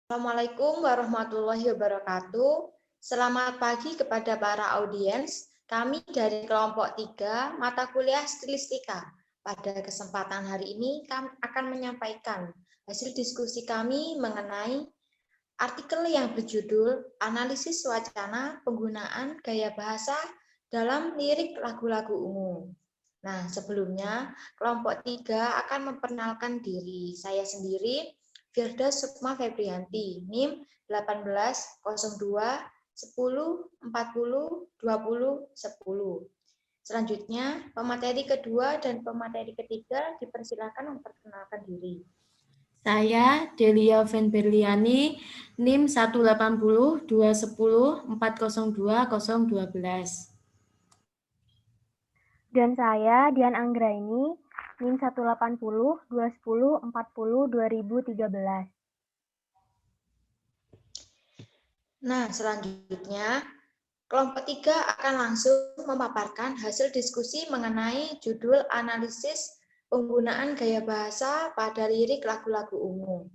Assalamualaikum warahmatullahi wabarakatuh. Selamat pagi kepada para audiens. Kami dari kelompok 3 mata kuliah Stilistika. Pada kesempatan hari ini kami akan menyampaikan hasil diskusi kami mengenai artikel yang berjudul Analisis Wacana Penggunaan Gaya Bahasa dalam Lirik Lagu-lagu Ungu. Nah, sebelumnya kelompok 3 akan memperkenalkan diri. Saya sendiri Firda Sukma Febrianti, NIM 1802 10 40 20 10. Selanjutnya, pemateri kedua dan pemateri ketiga dipersilakan memperkenalkan diri. Saya Delia Venberliani, NIM 180 210 402 012. Dan saya Dian Anggraini, NIM 180 210 40 2013. Nah, selanjutnya kelompok 3 akan langsung memaparkan hasil diskusi mengenai judul analisis penggunaan gaya bahasa pada lirik lagu-lagu ungu.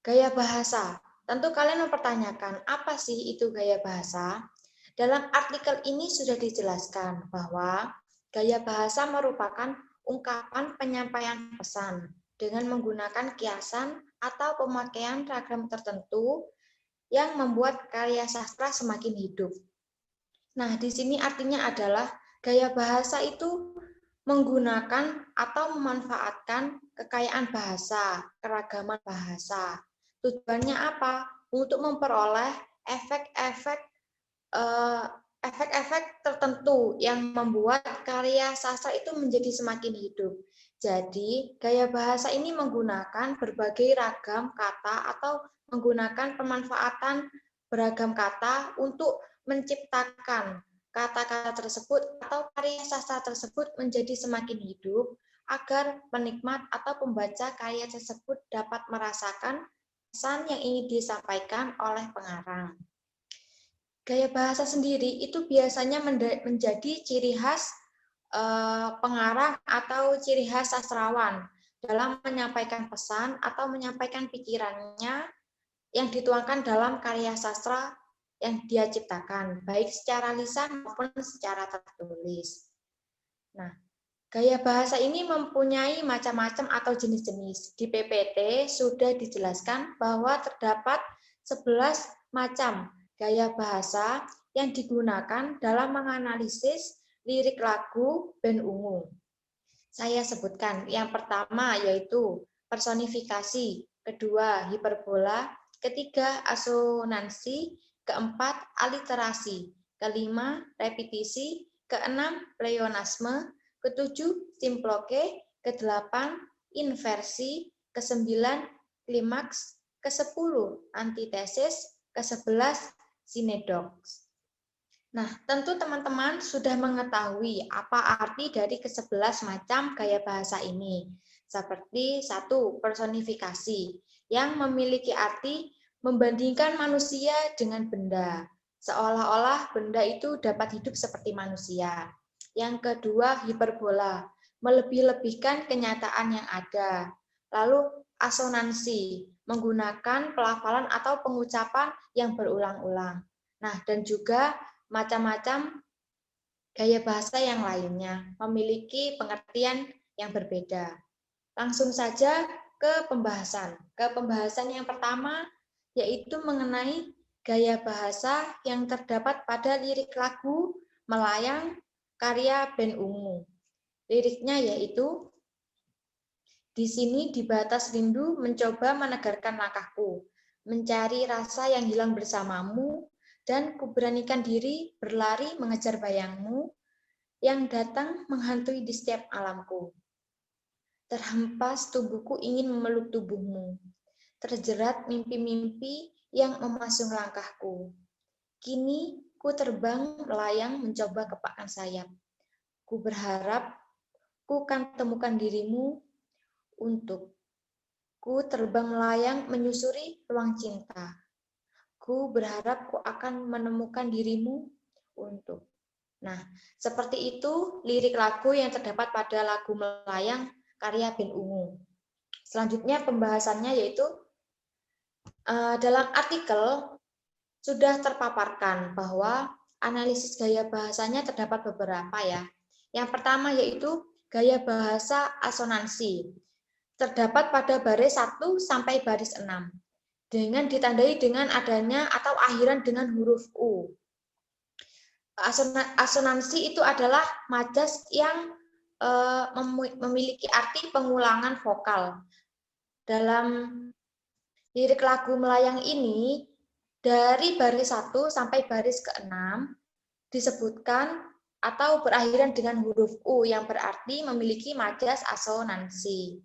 Gaya bahasa, tentu kalian mempertanyakan apa sih itu gaya bahasa? Dalam artikel ini sudah dijelaskan bahwa gaya bahasa merupakan ungkapan penyampaian pesan dengan menggunakan kiasan atau pemakaian ragam tertentu yang membuat karya sastra semakin hidup. Nah, di sini artinya adalah gaya bahasa itu menggunakan atau memanfaatkan kekayaan bahasa, keragaman bahasa. Tujuannya apa? Untuk memperoleh efek-efek tertentu yang membuat karya sastra itu menjadi semakin hidup. Jadi, gaya bahasa ini menggunakan berbagai ragam kata atau menggunakan pemanfaatan beragam kata untuk menciptakan kata-kata tersebut atau karya sastra tersebut menjadi semakin hidup agar penikmat atau pembaca karya tersebut dapat merasakan pesan yang ingin disampaikan oleh pengarang. Gaya bahasa sendiri itu biasanya menjadi ciri khas pengarang atau ciri khas sastrawan dalam menyampaikan pesan atau menyampaikan pikirannya yang dituangkan dalam karya sastra yang dia ciptakan, baik secara lisan maupun secara tertulis. Nah, gaya bahasa ini mempunyai macam-macam atau jenis-jenis. Di PPT sudah dijelaskan bahwa terdapat 11 macam gaya bahasa yang digunakan dalam menganalisis lirik lagu band ungu. Saya sebutkan yang pertama yaitu personifikasi, kedua hiperbola, ketiga asonansi, keempat aliterasi, kelima repetisi, keenam pleonasme, ketujuh simploke, kedelapan inversi, kesembilan klimaks, kesepuluh antitesis, kesebelas sinedoks. Nah, tentu teman-teman sudah mengetahui apa arti dari ke-11 macam gaya bahasa ini. Seperti 1, personifikasi, yang memiliki arti membandingkan manusia dengan benda, seolah-olah benda itu dapat hidup seperti manusia. Yang kedua, hiperbola, melebih-lebihkan kenyataan yang ada. Lalu, asonansi, menggunakan pelafalan atau pengucapan yang berulang-ulang. Nah, dan juga macam-macam gaya bahasa yang lainnya memiliki pengertian yang berbeda. Langsung saja ke pembahasan. Ke pembahasan yang pertama yaitu mengenai gaya bahasa yang terdapat pada lirik lagu Melayang karya band ungu. Liriknya yaitu, di sini di batas rindu mencoba menegarkan langkahku, mencari rasa yang hilang bersamamu, dan kuberanikan diri berlari mengejar bayangmu yang datang menghantui di setiap alamku. Terhempas tubuhku ingin memeluk tubuhmu, terjerat mimpi-mimpi yang memasung langkahku. Kini ku terbang melayang mencoba kepakan sayap. Ku berharap ku kan temukan dirimu untuk ku terbang melayang menyusuri ruang cinta. Ku berharap ku akan menemukan dirimu untuk. Nah, seperti itu lirik lagu yang terdapat pada lagu Melayang karya band ungu. Selanjutnya pembahasannya yaitu Dalam artikel sudah terpaparkan bahwa analisis gaya bahasanya terdapat beberapa ya. Yang pertama yaitu gaya bahasa asonansi. Terdapat pada baris 1 sampai baris 6 dengan ditandai dengan adanya atau akhiran dengan huruf U. Asonansi itu adalah majas yang memiliki arti pengulangan vokal. Dalam lirik lagu melayang ini, dari baris 1 sampai baris ke-6 disebutkan atau berakhiran dengan huruf U yang berarti memiliki majas asonansi.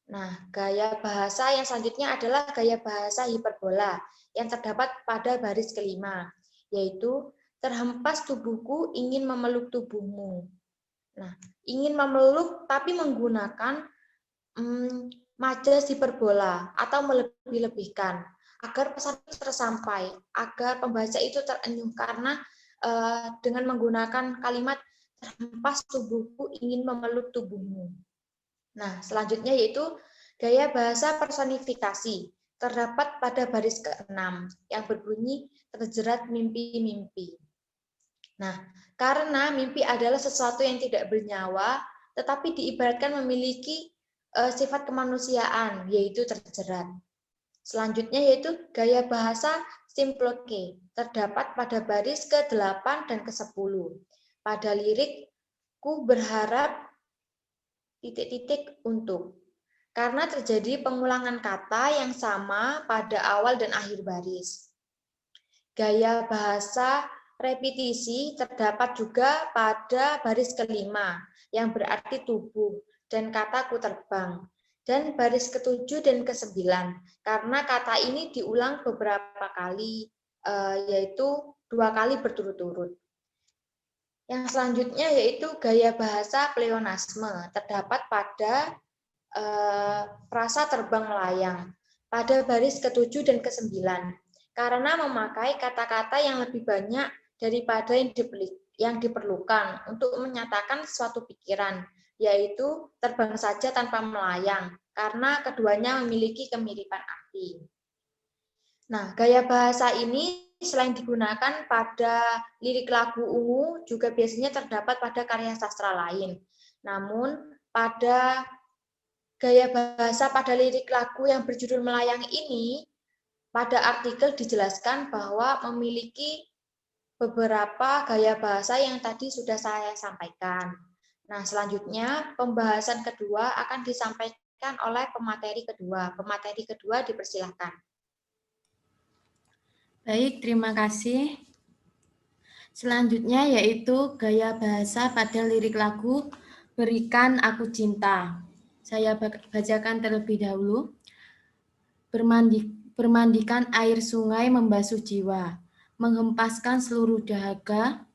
Nah, gaya bahasa yang selanjutnya adalah gaya bahasa hiperbola yang terdapat pada baris kelima, yaitu terhempas tubuhku ingin memeluk tubuhmu. Nah, ingin memeluk tapi menggunakan majas hiperbola atau melebih-lebihkan agar pesan itu tersampai, agar pembaca itu terenyuh karena dengan menggunakan kalimat terhempas tubuhku ingin memeluk tubuhmu. Nah, selanjutnya yaitu gaya bahasa personifikasi terdapat pada baris ke-6 yang berbunyi terjerat mimpi-mimpi. Nah, karena mimpi adalah sesuatu yang tidak bernyawa, tetapi diibaratkan memiliki sifat kemanusiaan, yaitu terjerat. Selanjutnya yaitu gaya bahasa simploke, terdapat pada baris ke-8 dan ke-10. Pada lirik, ku berharap titik-titik untuk. Karena terjadi pengulangan kata yang sama pada awal dan akhir baris. Gaya bahasa repetisi terdapat juga pada baris kelima, yang berarti tubuh, dan kata ku terbang. Dan baris ke-7 dan ke-9, karena kata ini diulang beberapa kali, yaitu 2 kali berturut-turut. Yang selanjutnya yaitu gaya bahasa pleonasme, terdapat pada frasa terbang melayang, pada baris ke-7 dan ke-9, karena memakai kata-kata yang lebih banyak daripada yang diperlukan untuk menyatakan suatu pikiran, yaitu terbang saja tanpa melayang, karena keduanya memiliki kemiripan arti. Nah, gaya bahasa ini selain digunakan pada lirik lagu ungu, juga biasanya terdapat pada karya sastra lain. Namun, pada gaya bahasa pada lirik lagu yang berjudul Melayang ini, pada artikel dijelaskan bahwa memiliki beberapa gaya bahasa yang tadi sudah saya sampaikan. Nah, selanjutnya pembahasan kedua akan disampaikan oleh pemateri kedua. Pemateri kedua dipersilahkan. Baik, terima kasih. Selanjutnya yaitu gaya bahasa pada lirik lagu Berikan Aku Cinta. Saya bacakan terlebih dahulu. Bermandikan air sungai membasuh jiwa, menghempaskan seluruh dahaga,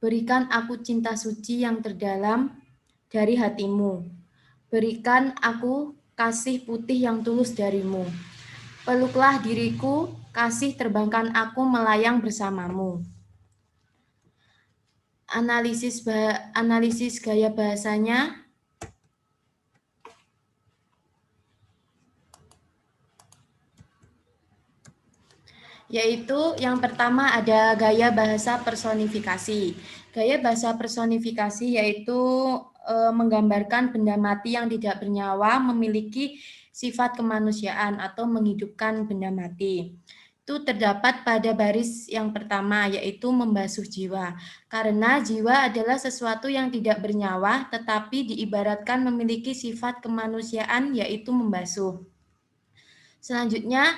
berikan aku cinta suci yang terdalam dari hatimu. Berikan aku kasih putih yang tulus darimu. Peluklah diriku, kasih terbangkan aku melayang bersamamu. Analisis gaya bahasanya. Yaitu yang pertama ada gaya bahasa personifikasi. Gaya bahasa personifikasi yaitu menggambarkan benda mati yang tidak bernyawa memiliki sifat kemanusiaan atau menghidupkan benda mati. Itu terdapat pada baris yang pertama yaitu membasuh jiwa. Karena jiwa adalah sesuatu yang tidak bernyawa tetapi diibaratkan memiliki sifat kemanusiaan yaitu membasuh. Selanjutnya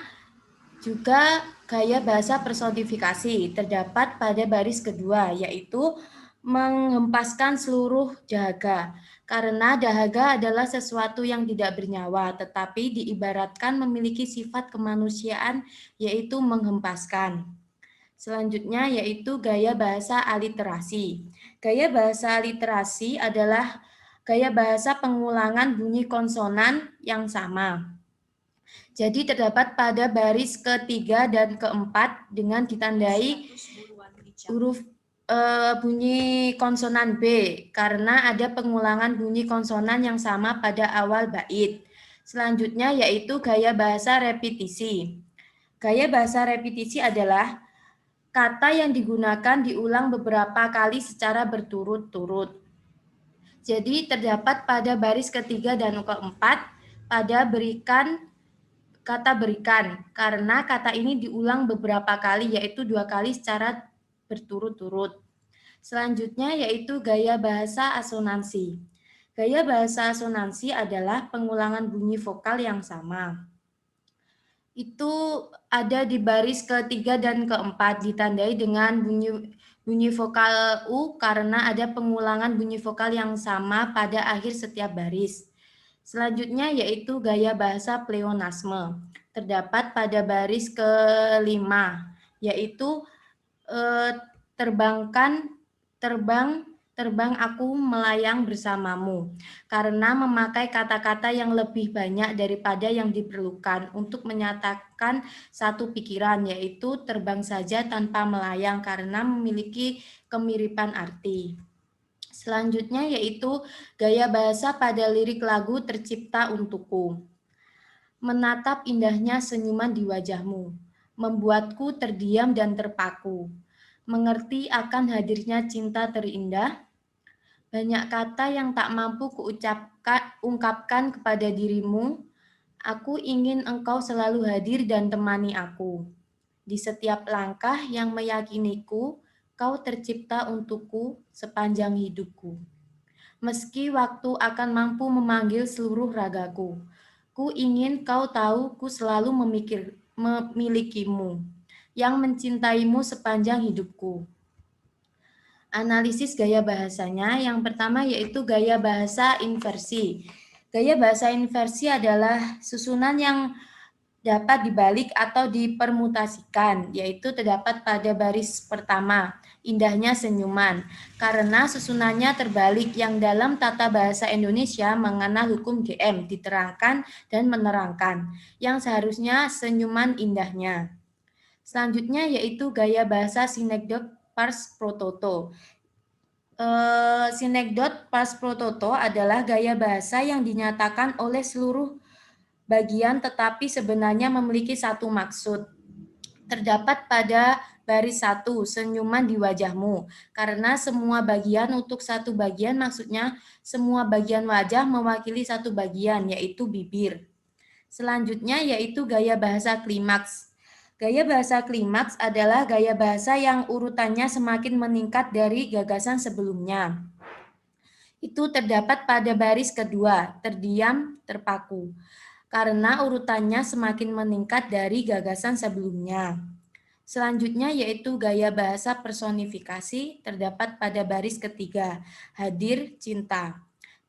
juga gaya bahasa personifikasi terdapat pada baris kedua, yaitu menghempaskan seluruh dahaga. Karena dahaga adalah sesuatu yang tidak bernyawa, tetapi diibaratkan memiliki sifat kemanusiaan, yaitu menghempaskan. Selanjutnya yaitu gaya bahasa aliterasi. Gaya bahasa aliterasi adalah gaya bahasa pengulangan bunyi konsonan yang sama. Jadi terdapat pada baris ketiga dan keempat dengan ditandai huruf bunyi konsonan B karena ada pengulangan bunyi konsonan yang sama pada awal bait. Selanjutnya yaitu gaya bahasa repetisi. Gaya bahasa repetisi adalah kata yang digunakan diulang beberapa kali secara berturut-turut. Jadi terdapat pada baris ketiga dan keempat pada kata berikan, karena kata ini diulang beberapa kali, yaitu 2 kali secara berturut-turut. Selanjutnya yaitu gaya bahasa asonansi. Gaya bahasa asonansi adalah pengulangan bunyi vokal yang sama. Itu ada di baris ketiga dan keempat, ditandai dengan bunyi vokal U karena ada pengulangan bunyi vokal yang sama pada akhir setiap baris. Selanjutnya yaitu gaya bahasa pleonasme. Terdapat pada baris kelima, yaitu terbang aku melayang bersamamu, karena memakai kata-kata yang lebih banyak daripada yang diperlukan untuk menyatakan satu pikiran, yaitu terbang saja tanpa melayang karena memiliki kemiripan arti. Selanjutnya yaitu gaya bahasa pada lirik lagu Tercipta Untukku. Menatap indahnya senyuman di wajahmu, membuatku terdiam dan terpaku. Mengerti akan hadirnya cinta terindah, banyak kata yang tak mampu kuungkapkan kepada dirimu. Aku ingin engkau selalu hadir dan temani aku. Di setiap langkah yang meyakiniku, kau tercipta untukku sepanjang hidupku. Meski waktu akan mampu memanggil seluruh ragaku, ku ingin kau tahu ku selalu memilikimu, yang mencintaimu sepanjang hidupku. Analisis gaya bahasanya, yang pertama yaitu gaya bahasa inversi. Gaya bahasa inversi adalah susunan yang dapat dibalik atau dipermutasikan, yaitu terdapat pada baris pertama, indahnya senyuman, karena susunannya terbalik yang dalam tata bahasa Indonesia mengenal hukum GM, diterangkan dan menerangkan, yang seharusnya senyuman indahnya. Selanjutnya yaitu gaya bahasa sinekdot pars pro toto. Sinekdot pars pro toto adalah gaya bahasa yang dinyatakan oleh seluruh bagian tetapi sebenarnya memiliki satu maksud. Terdapat pada baris 1, senyuman di wajahmu, karena semua bagian untuk satu bagian maksudnya semua bagian wajah mewakili satu bagian, yaitu bibir. Selanjutnya yaitu gaya bahasa klimaks. Gaya bahasa klimaks adalah gaya bahasa yang urutannya semakin meningkat dari gagasan sebelumnya. Itu terdapat pada baris kedua, terdiam, terpaku, karena urutannya semakin meningkat dari gagasan sebelumnya. Selanjutnya yaitu gaya bahasa personifikasi, terdapat pada baris ketiga, hadir, cinta.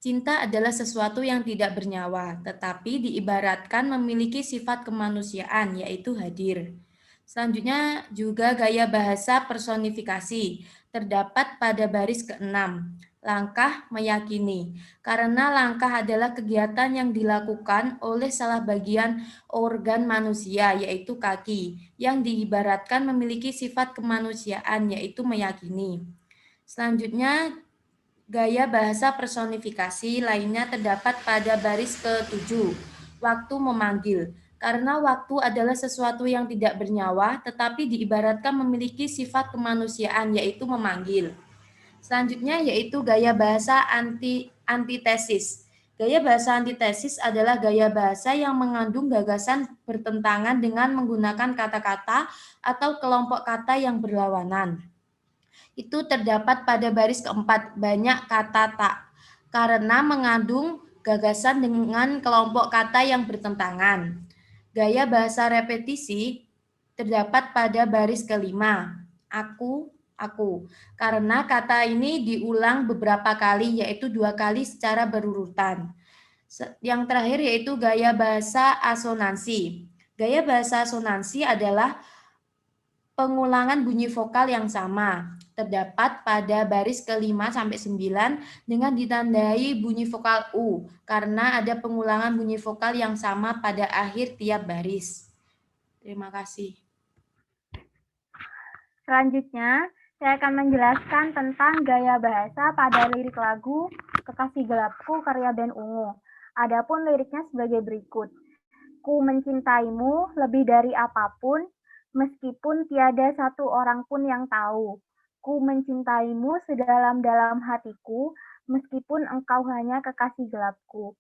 Cinta adalah sesuatu yang tidak bernyawa, tetapi diibaratkan memiliki sifat kemanusiaan, yaitu hadir. Selanjutnya juga gaya bahasa personifikasi, terdapat pada baris ke-6, langkah meyakini, karena langkah adalah kegiatan yang dilakukan oleh salah bagian organ manusia, yaitu kaki, yang diibaratkan memiliki sifat kemanusiaan, yaitu meyakini. Selanjutnya, gaya bahasa personifikasi lainnya terdapat pada baris ke-7, waktu memanggil, karena waktu adalah sesuatu yang tidak bernyawa, tetapi diibaratkan memiliki sifat kemanusiaan, yaitu memanggil. Selanjutnya yaitu gaya bahasa antitesis. Gaya bahasa antitesis adalah gaya bahasa yang mengandung gagasan bertentangan dengan menggunakan kata-kata atau kelompok kata yang berlawanan. Itu terdapat pada baris keempat, banyak kata tak, karena mengandung gagasan dengan kelompok kata yang bertentangan. Gaya bahasa repetisi terdapat pada baris kelima, aku, karena kata ini diulang beberapa kali, yaitu 2 kali secara berurutan. Yang terakhir yaitu gaya bahasa asonansi. Gaya bahasa asonansi adalah pengulangan bunyi vokal yang sama, terdapat pada baris ke-5 sampai 9 dengan ditandai bunyi vokal U, karena ada pengulangan bunyi vokal yang sama pada akhir tiap baris. Terima kasih. Selanjutnya, saya akan menjelaskan tentang gaya bahasa pada lirik lagu Kekasih Gelapku karya band Ungu. Adapun liriknya sebagai berikut. Ku mencintaimu lebih dari apapun, meskipun tiada satu orang pun yang tahu. Ku mencintaimu sedalam-dalam hatiku, meskipun engkau hanya kekasih gelapku.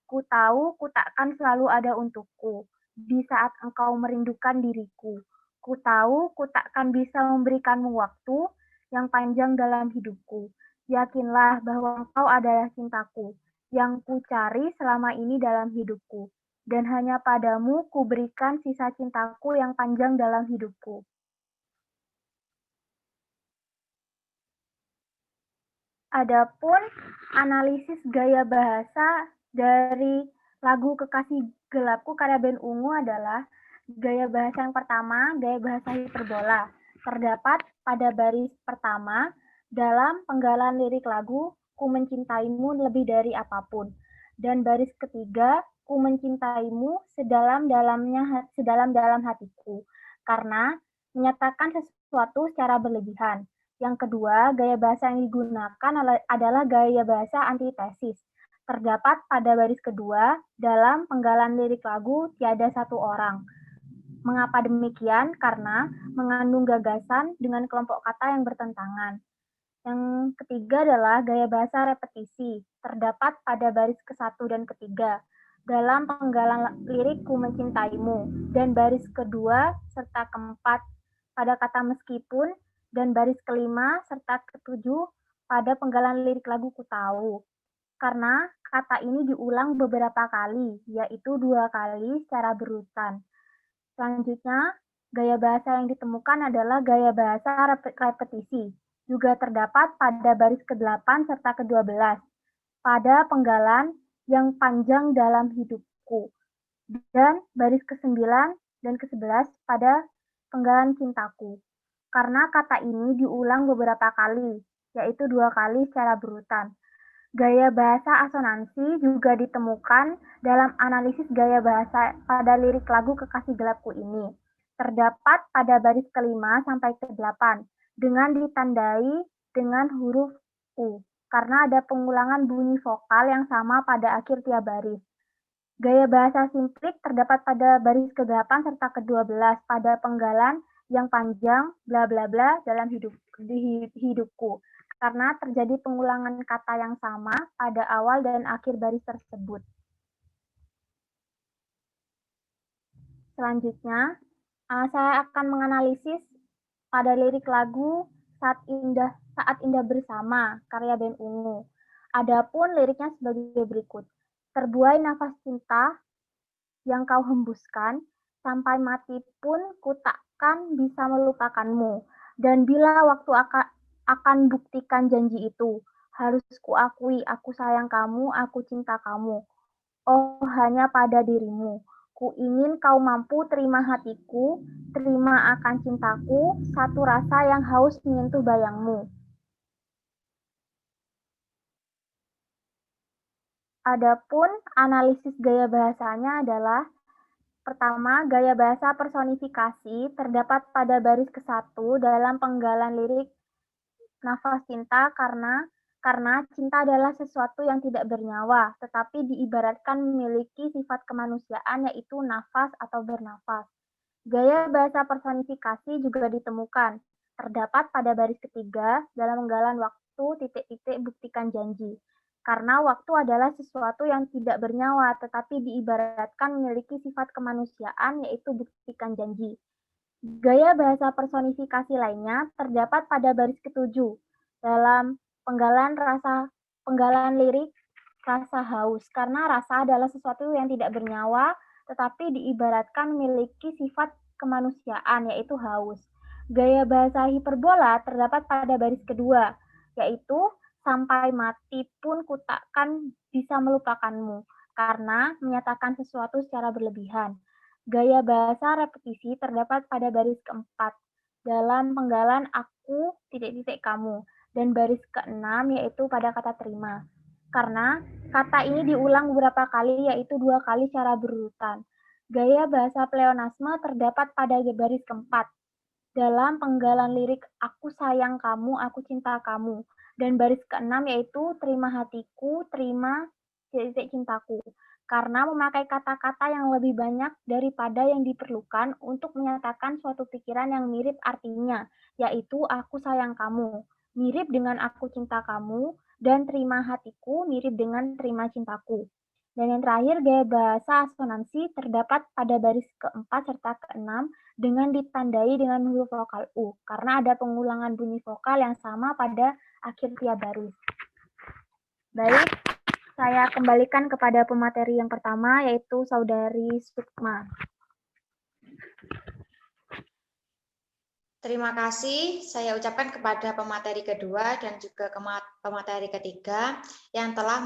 Ku tahu ku takkan selalu ada untukku di saat engkau merindukan diriku. Ku tahu ku takkan bisa memberikanmu waktu yang panjang dalam hidupku. Yakinlah bahwa engkau adalah cintaku yang ku cari selama ini dalam hidupku. Dan hanya padamu ku berikan sisa cintaku yang panjang dalam hidupku. Adapun analisis gaya bahasa dari lagu Kekasih Gelapku karya band Ungu adalah gaya bahasa yang pertama, gaya bahasa hiperbola. Terdapat pada baris pertama dalam penggalan lirik lagu Ku mencintaimu lebih dari apapun. Dan baris ketiga, Ku mencintaimu sedalam-dalam hatiku. Karena menyatakan sesuatu secara berlebihan. Yang kedua, gaya bahasa yang digunakan adalah gaya bahasa antitesis. Terdapat pada baris kedua dalam penggalan lirik lagu Tiada Satu Orang. Mengapa demikian? Karena mengandung gagasan dengan kelompok kata yang bertentangan. Yang ketiga adalah gaya bahasa repetisi. Terdapat pada baris ke-1 dan ketiga dalam penggalan lirik Ku Mencintaimu dan baris kedua serta keempat pada kata meskipun dan baris kelima serta ketujuh pada penggalan lirik lagu Ku Tahu. Karena kata ini diulang beberapa kali, yaitu 2 kali secara berurutan. Selanjutnya, gaya bahasa yang ditemukan adalah gaya bahasa repetisi. Juga terdapat pada baris ke-8 serta ke-12 pada penggalan yang panjang dalam hidupku. Dan baris ke-9 dan ke-11 pada penggalan cintaku. Karena kata ini diulang beberapa kali, yaitu 2 kali secara berurutan. Gaya bahasa asonansi juga ditemukan dalam analisis gaya bahasa pada lirik lagu Kekasih Gelapku ini. Terdapat pada baris ke-5 sampai ke-8 dengan ditandai dengan huruf U, karena ada pengulangan bunyi vokal yang sama pada akhir tiap baris. Gaya bahasa simplik terdapat pada baris ke-8 serta ke-12 pada penggalan yang panjang bla bla bla dalam hidupku. Karena terjadi pengulangan kata yang sama pada awal dan akhir baris tersebut. Selanjutnya, saya akan menganalisis pada lirik lagu Saat Indah Bersama karya band Ungu. Adapun liriknya sebagai berikut. Terbuai nafas cinta yang kau hembuskan, sampai mati pun ku takkan bisa melupakanmu. Dan bila waktu akan buktikan janji itu, harus kuakui aku sayang kamu, aku cinta kamu. Oh, hanya pada dirimu. Ku ingin kau mampu terima hatiku, terima akan cintaku, satu rasa yang haus menyentuh bayangmu. Adapun analisis gaya bahasanya adalah pertama, gaya bahasa personifikasi terdapat pada baris ke-1 dalam penggalan lirik Nafas Cinta karena cinta adalah sesuatu yang tidak bernyawa, tetapi diibaratkan memiliki sifat kemanusiaan yaitu nafas atau bernafas. Gaya bahasa personifikasi juga ditemukan, terdapat pada baris ketiga dalam penggalan waktu titik-titik buktikan janji. Karena waktu adalah sesuatu yang tidak bernyawa, tetapi diibaratkan memiliki sifat kemanusiaan yaitu buktikan janji. Gaya bahasa personifikasi lainnya terdapat pada baris ke-7 dalam penggalan lirik rasa haus. Karena rasa adalah sesuatu yang tidak bernyawa, tetapi diibaratkan memiliki sifat kemanusiaan, yaitu haus. Gaya bahasa hiperbola terdapat pada baris kedua, yaitu sampai mati pun ku takkan bisa melupakanmu, karena menyatakan sesuatu secara berlebihan. Gaya bahasa repetisi terdapat pada baris keempat dalam penggalan aku titik-titik kamu dan baris keenam yaitu pada kata terima. Karena kata ini diulang beberapa kali yaitu 2 kali secara berurutan. Gaya bahasa pleonasme terdapat pada baris keempat dalam penggalan lirik aku sayang kamu, aku cinta kamu dan baris keenam yaitu terima hatiku, terima cintaku, karena memakai kata-kata yang lebih banyak daripada yang diperlukan untuk menyatakan suatu pikiran yang mirip artinya, yaitu aku sayang kamu, mirip dengan aku cinta kamu, dan terima hatiku mirip dengan terima cintaku. Dan yang terakhir, gaya bahasa asonansi terdapat pada baris keempat serta keenam dengan ditandai dengan huruf vokal U, karena ada pengulangan bunyi vokal yang sama pada akhir tiap baris. Baik, saya kembalikan kepada pemateri yang pertama, yaitu Saudari Sukma. Terima kasih saya ucapkan kepada pemateri kedua dan juga pemateri ketiga yang telah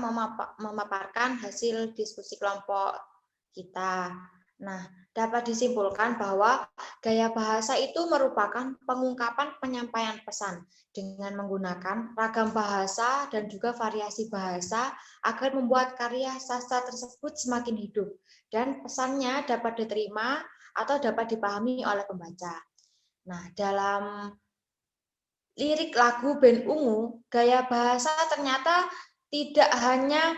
memaparkan hasil diskusi kelompok kita. Nah, dapat disimpulkan bahwa gaya bahasa itu merupakan pengungkapan penyampaian pesan dengan menggunakan ragam bahasa dan juga variasi bahasa agar membuat karya sastra tersebut semakin hidup dan pesannya dapat diterima atau dapat dipahami oleh pembaca. Nah, dalam lirik lagu Band Ungu, gaya bahasa ternyata tidak hanya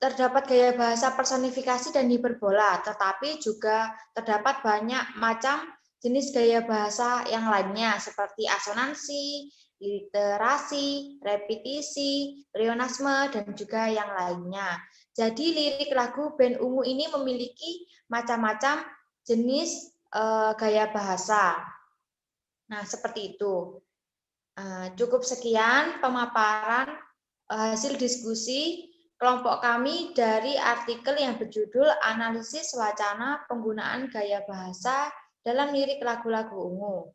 terdapat gaya bahasa personifikasi dan hiperbola, tetapi juga terdapat banyak macam jenis gaya bahasa yang lainnya seperti asonansi, literasi, repetisi, pleonasme, dan juga yang lainnya. Jadi lirik lagu Band Ungu ini memiliki macam-macam jenis gaya bahasa. Nah, seperti itu. Cukup sekian pemaparan hasil diskusi kelompok kami dari artikel yang berjudul Analisis Wacana Penggunaan Gaya Bahasa dalam Lirik Lagu-Lagu Ungu.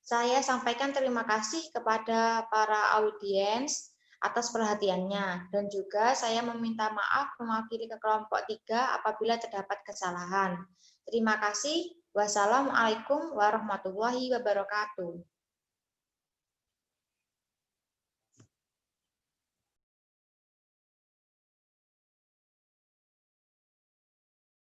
Saya sampaikan terima kasih kepada para audiens atas perhatiannya dan juga saya meminta maaf mewakili ke kelompok 3 apabila terdapat kesalahan. Terima kasih. Wassalamualaikum warahmatullahi wabarakatuh.